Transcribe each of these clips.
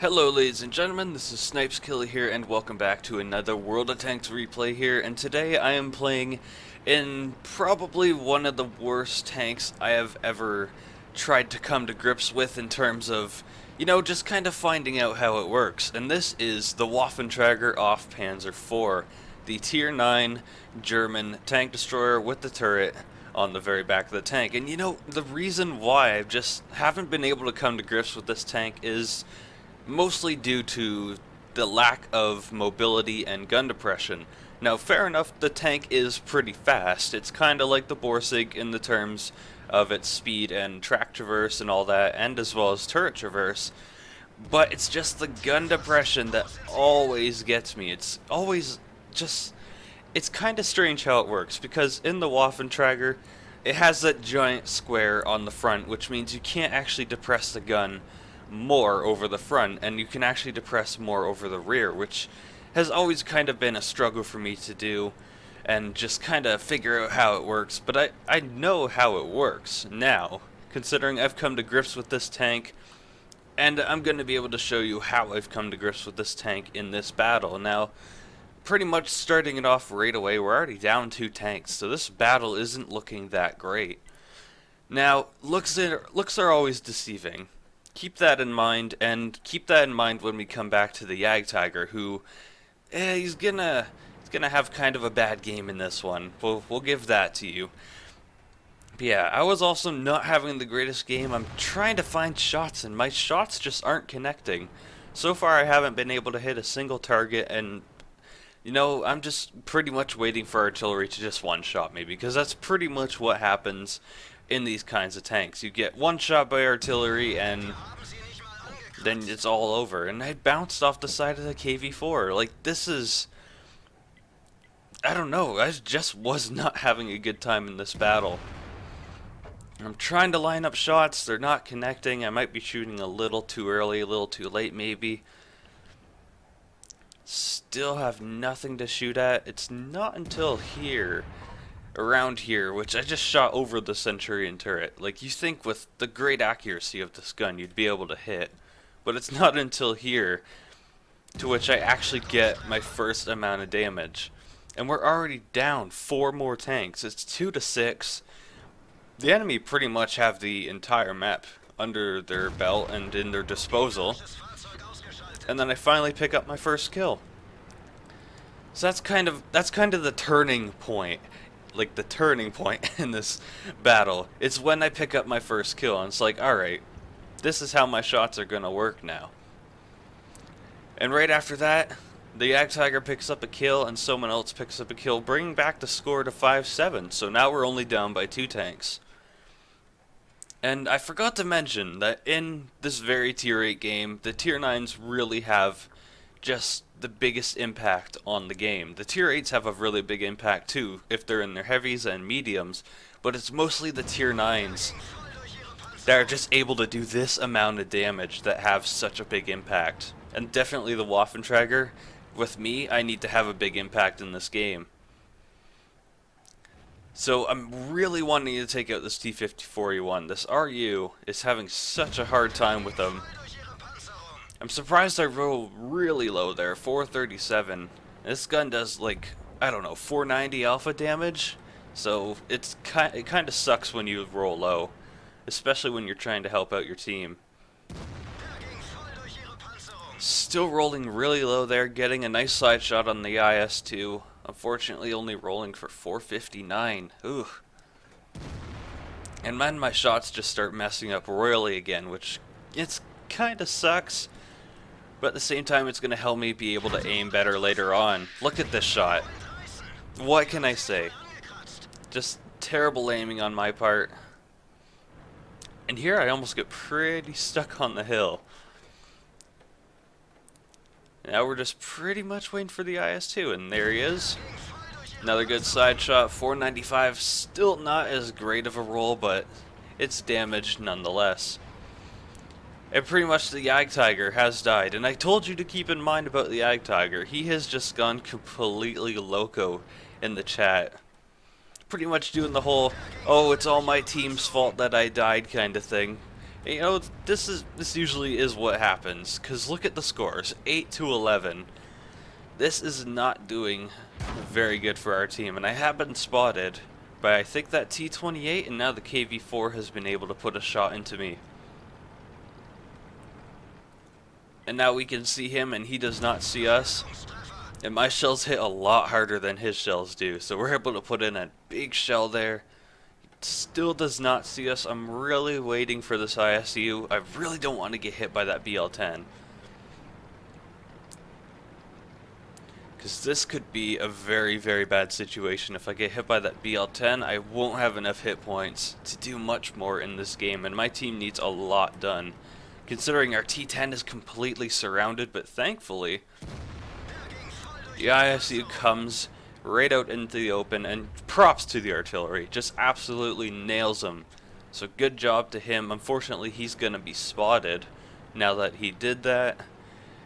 Hello ladies and gentlemen, this is XxsnipzkillaxX here and welcome back to another World of Tanks replay here, and today I am playing in probably one of the worst tanks I have ever tried to come to grips with in terms of, just kind of finding out how it works. And this is the Waffle off Panzer IV, the Tier 9 German tank destroyer with the turret on the very back of the tank. And the reason why I just haven't been able to come to grips with this tank is mostly due to the lack of mobility and gun depression. Now, fair enough, the tank is pretty fast. It's kind of like the Borsig in the terms of its speed and track traverse and all that, and as well as turret traverse. But it's just the gun depression that always gets me. It's always just... It's kind of strange how it works, because in the Waffle, it has that giant square on the front, which means you can't actually depress the gun more over the front, and you can actually depress more over the rear, which has always kind of been a struggle for me to do and just kind of figure out how it works. But I know how it works now, considering I've come to grips with this tank, and I'm going to be able to show you how I've come to grips with this tank in this battle. Now, pretty much starting it off right away, we're already down 2 tanks, so this battle isn't looking that great. Now, looks are always deceiving. Keep that in mind, and keep that in mind when we come back to the Jagdtiger, who, he's gonna have kind of a bad game in this one. We'll give that to you. But yeah, I was also not having the greatest game. I'm trying to find shots, and my shots just aren't connecting. So far, I haven't been able to hit a single target, and I'm just pretty much waiting for artillery to just one-shot me, because that's pretty much what happens in these kinds of tanks. You get one shot by artillery and then it's all over. And I bounced off the side of the KV-4. Like, this is... I don't know, I just was not having a good time in this battle. I'm trying to line up shots, they're not connecting. I might be shooting a little too early, a little too late maybe. Still have nothing to shoot at. It's not until here, around here, which I just shot over the Centurion turret. Like, you think with the great accuracy of this gun you'd be able to hit, but it's not until here to which I actually get my first amount of damage. And we're already down 4 more tanks. It's 2-6. The enemy pretty much have the entire map under their belt and in their disposal. And then I finally pick up my first kill. So that's kind of the turning point. Like, the turning point in this battle. It's when I pick up my first kill, and it's like, alright, this is how my shots are gonna work now. And right after that, the Jagdtiger picks up a kill, and someone else picks up a kill, bringing back the score to 5-7. So now we're only down by 2 tanks. And I forgot to mention that in this very Tier 8 game, the Tier 9s really have just the biggest impact on the game. The Tier 8s have a really big impact too, if they're in their heavies and mediums, but it's mostly the Tier 9s that are just able to do this amount of damage that have such a big impact. And definitely the Waffle, with me, I need to have a big impact in this game. So I'm really wanting to take out this T-54E1. This RU is having such a hard time with them. I'm surprised I rolled really low there, 437. This gun does, like, I don't know, 490 alpha damage. So it kind of sucks when you roll low, especially when you're trying to help out your team. Still rolling really low there, getting a nice side shot on the IS-2. Unfortunately, only rolling for 459. Ooh. And then my shots just start messing up royally again, which it's kind of sucks. But at the same time, it's going to help me be able to aim better later on. Look at this shot. What can I say? Just terrible aiming on my part. And here I almost get pretty stuck on the hill. Now we're just pretty much waiting for the IS-2, and there he is. Another good side shot, 495. Still not as great of a roll, but it's damage nonetheless. And pretty much the Jagdtiger has died, and I told you to keep in mind about the Jagdtiger. He has just gone completely loco in the chat. Pretty much doing the whole, oh, it's all my team's fault that I died kind of thing. You know, this usually is what happens, because look at the scores, 8-11. This is not doing very good for our team, and I have been spotted by, I think, that T-28, and now the KV-4 has been able to put a shot into me. And now we can see him, and he does not see us. And my shells hit a lot harder than his shells do, so we're able to put in a big shell there. Still does not see us. I'm really waiting for this ISU. I really don't want to get hit by that BL-10. Because this could be a very, very bad situation. If I get hit by that BL-10, I won't have enough hit points to do much more in this game, and my team needs a lot done. Considering our T-10 is completely surrounded, but thankfully, the ISU comes right out into the open, and props to the artillery, just absolutely nails him. So good job to him. Unfortunately, he's going to be spotted now that he did that,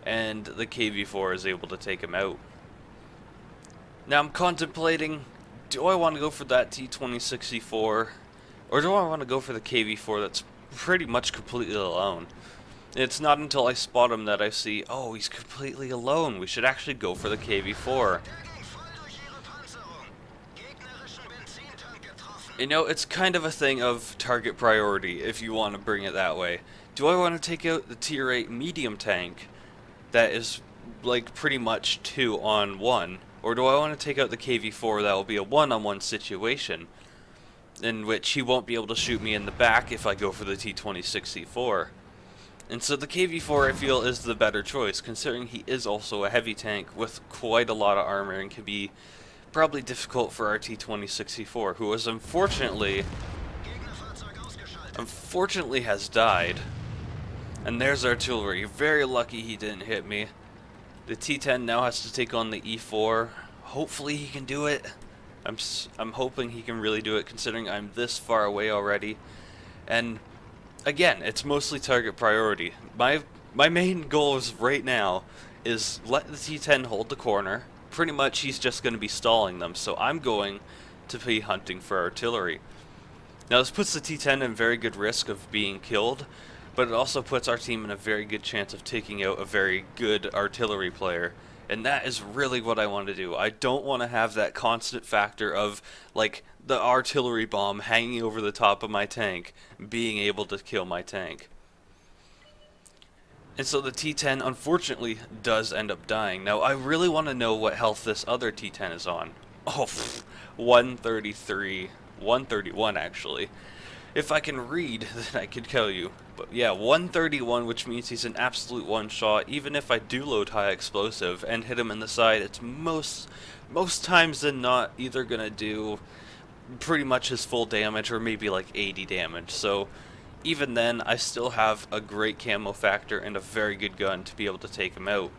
and the KV-4 is able to take him out. Now I'm contemplating, do I want to go for that T-2064, or do I want to go for the KV-4 that's pretty much completely alone? It's not until I spot him that I see, oh, he's completely alone. We should actually go for the KV-4. You know, it's kind of a thing of target priority, if you want to bring it that way. Do I want to take out the tier 8 medium tank that is, like, pretty much 2-on-1? Or do I want to take out the KV-4 that will be a 1-on-1 situation, in which he won't be able to shoot me in the back if I go for the T-2064? And so the KV-4, I feel, is the better choice, considering he is also a heavy tank with quite a lot of armor and can be probably difficult for our T-2064, who is unfortunately has died. And there's artillery. Very lucky he didn't hit me. The T-10 now has to take on the E-4. Hopefully he can do it. I'm hoping he can really do it, considering I'm this far away already. And again, it's mostly target priority. My main goal is right now is let the T-10 hold the corner. Pretty much he's just going to be stalling them, so I'm going to be hunting for artillery. Now this puts the T-10 in very good risk of being killed, but it also puts our team in a very good chance of taking out a very good artillery player. And that is really what I want to do. I don't want to have that constant factor of, like, the artillery bomb hanging over the top of my tank, being able to kill my tank. And so the T-10, unfortunately, does end up dying. Now, I really want to know what health this other T-10 is on. Oh, 133, 131 actually. If I can read, then I could tell you. But yeah, 131, which means he's an absolute one-shot. Even if I do load high explosive and hit him in the side, it's most times than not either gonna do pretty much his full damage or maybe like 80 damage. So even then, I still have a great camo factor and a very good gun to be able to take him out.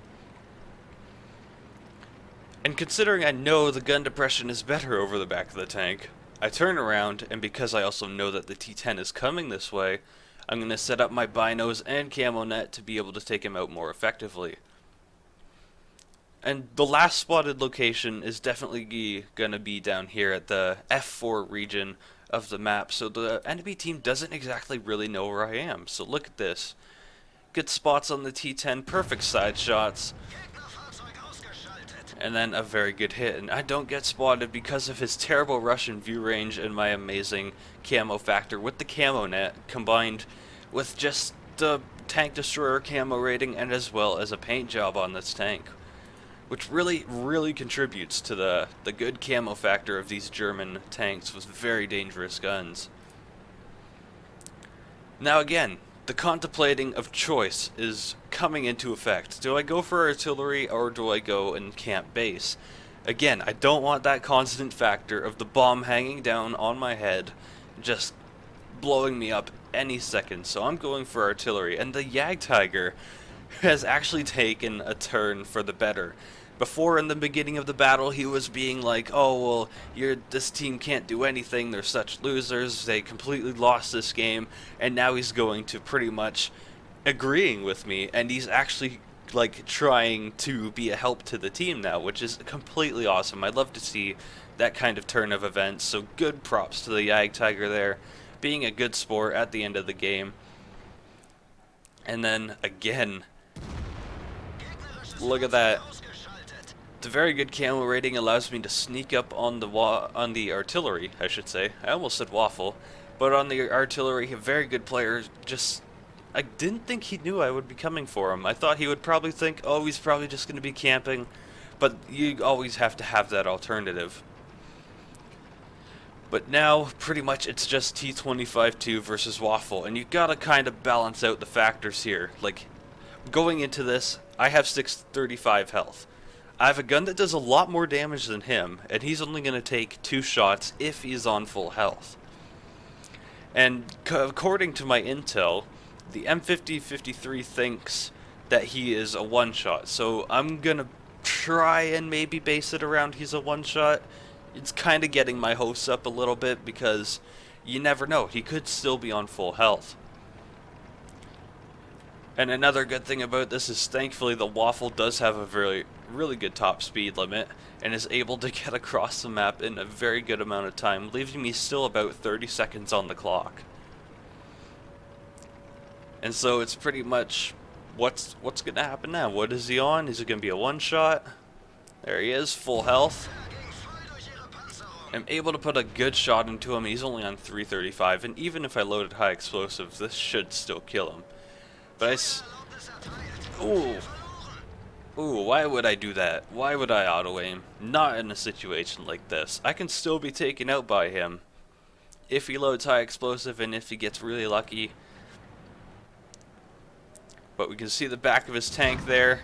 And considering I know the gun depression is better over the back of the tank, I turn around, and because I also know that the T-10 is coming this way, I'm going to set up my binos and camo net to be able to take him out more effectively. And the last spotted location is definitely going to be down here at the F4 region of the map, so the enemy team doesn't exactly really know where I am. So look at this. Good spots on the T-10, perfect side shots, and then a very good hit. And I don't get spotted because of his terrible Russian view range and my amazing camo factor with the camo net, combined with just the tank destroyer camo rating and as well as a paint job on this tank, which really contributes to the good camo factor of these German tanks with very dangerous guns. Now again, the contemplating of choice is coming into effect. Do I go for artillery or do I go and camp base? Again, I don't want that constant factor of the bomb hanging down on my head, just blowing me up any second, so I'm going for artillery. And the Jagdtiger has actually taken a turn for the better. Before, in the beginning of the battle, he was being like, oh, well, this team can't do anything, they're such losers, they completely lost this game, and now he's going to pretty much agreeing with me, and he's actually, like, trying to be a help to the team now, which is completely awesome. I'd love to see that kind of turn of events, so good props to the Jagdtiger there, being a good sport at the end of the game. And then again, look at that. The very good camo rating allows me to sneak up on the artillery, I should say. I almost said waffle, but on the artillery, a very good player. Just, I didn't think he knew I would be coming for him. I thought he would probably think, oh, he's probably just going to be camping, but you always have to have that alternative. But now, pretty much, it's just T25-2 versus Waffle, and you gotta kind of balance out the factors here. Like, going into this, I have 635 health. I have a gun that does a lot more damage than him, and he's only gonna take 2 shots if he's on full health. And according to my intel, the M5053 thinks that he is a one-shot, so I'm gonna try and maybe base it around he's a one-shot. It's kind of getting my hopes up a little bit because you never know, he could still be on full health. And another good thing about this is thankfully the Waffle does have a really good top speed limit and is able to get across the map in a very good amount of time, leaving me still about 30 seconds on the clock. And so it's pretty much what's going to happen now. What is he on? Is it going to be a one-shot? There he is, full health. I'm able to put a good shot into him. He's only on 335, and even if I loaded high explosives, this should still kill him. But ooh, why would I do that? Why would I auto-aim? Not in a situation like this. I can still be taken out by him if he loads high explosive and if he gets really lucky. But we can see the back of his tank there.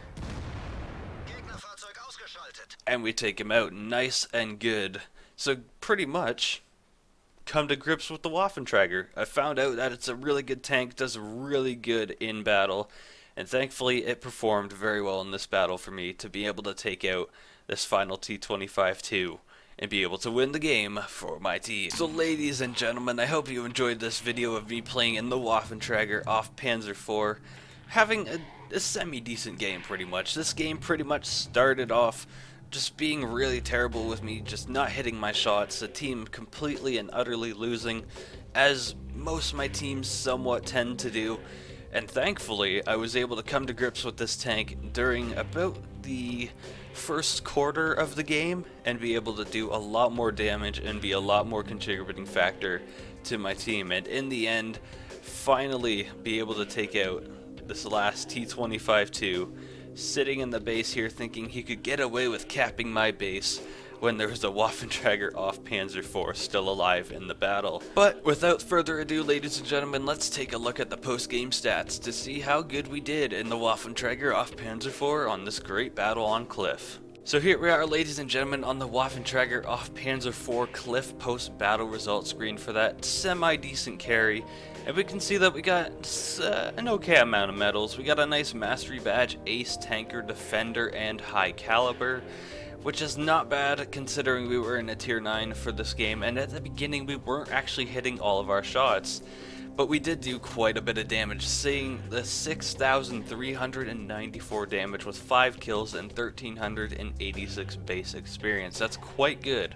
And we take him out nice and good. So pretty much, come to grips with the Waffentrager. I found out that it's a really good tank, does really good in battle, and thankfully it performed very well in this battle for me to be able to take out this final T25-2 and be able to win the game for my team. So ladies and gentlemen, I hope you enjoyed this video of me playing in the Waffentrager off Panzer IV, having a semi-decent game pretty much. This game pretty much started off just being really terrible with me, just not hitting my shots, the team completely and utterly losing, as most of my teams somewhat tend to do, and thankfully I was able to come to grips with this tank during about the first quarter of the game, and be able to do a lot more damage and be a lot more contributing factor to my team, and in the end, finally be able to take out this last T25-2, sitting in the base here thinking he could get away with capping my base when there was a Waffentrager off Panzer IV still alive in the battle. But without further ado, ladies and gentlemen, let's take a look at the post-game stats to see how good we did in the Waffentrager off Panzer IV on this great battle on Cliff. So here we are, ladies and gentlemen, on the Waffentrager off Panzer IV Cliff post-battle results screen for that semi-decent carry. And we can see that we got an okay amount of medals. We got a nice Mastery Badge, Ace, Tanker, Defender, and High Caliber, which is not bad considering we were in a Tier 9 for this game, and at the beginning we weren't actually hitting all of our shots. But we did do quite a bit of damage, seeing the 6,394 damage with 5 kills and 1,386 base experience. That's quite good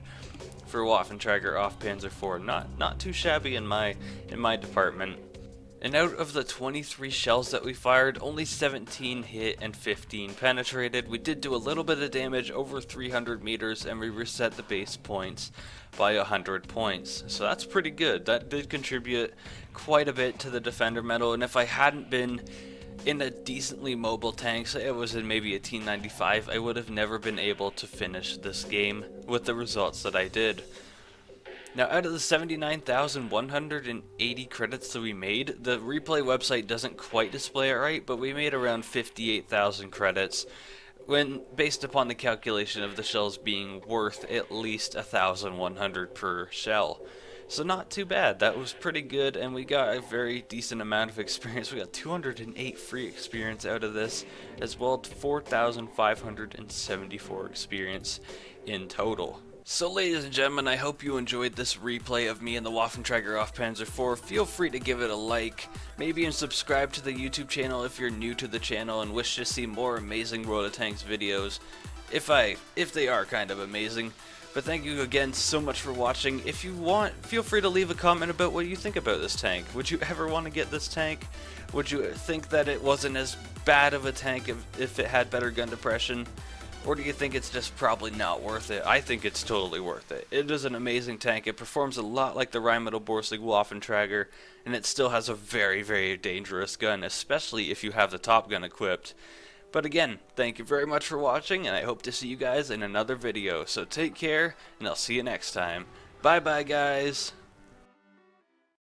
for Waffentrager off Panzer IV. Not too shabby in my department. And out of the 23 shells that we fired, only 17 hit and 15 penetrated. We did do a little bit of damage over 300 meters, and we reset the base points by 100 points. So that's pretty good. That did contribute quite a bit to the Defender medal, and if I hadn't been in a decently mobile tank, say it was in maybe a T95, I would have never been able to finish this game with the results that I did. Now, out of the 79,180 credits that we made, the replay website doesn't quite display it right, but we made around 58,000 credits, when based upon the calculation of the shells being worth at least 1,100 per shell. So not too bad. That was pretty good, and we got a very decent amount of experience. We got 208 free experience out of this, as well as 4,574 experience in total. So ladies and gentlemen, I hope you enjoyed this replay of me and the Waffentrager off Panzer IV. Feel free to give it a like, maybe and subscribe to the YouTube channel if you're new to the channel and wish to see more amazing World of Tanks videos, if they are kind of amazing. But thank you again so much for watching. If you want, feel free to leave a comment about what you think about this tank. Would you ever want to get this tank? Would you think that it wasn't as bad of a tank if it had better gun depression? Or do you think it's just probably not worth it? I think it's totally worth it. It is an amazing tank. It performs a lot like the Rheinmetall Borsig Waffentrager, and it still has a very, very dangerous gun, especially if you have the Top Gun equipped. But again, thank you very much for watching, and I hope to see you guys in another video. So take care, and I'll see you next time. Bye bye, guys!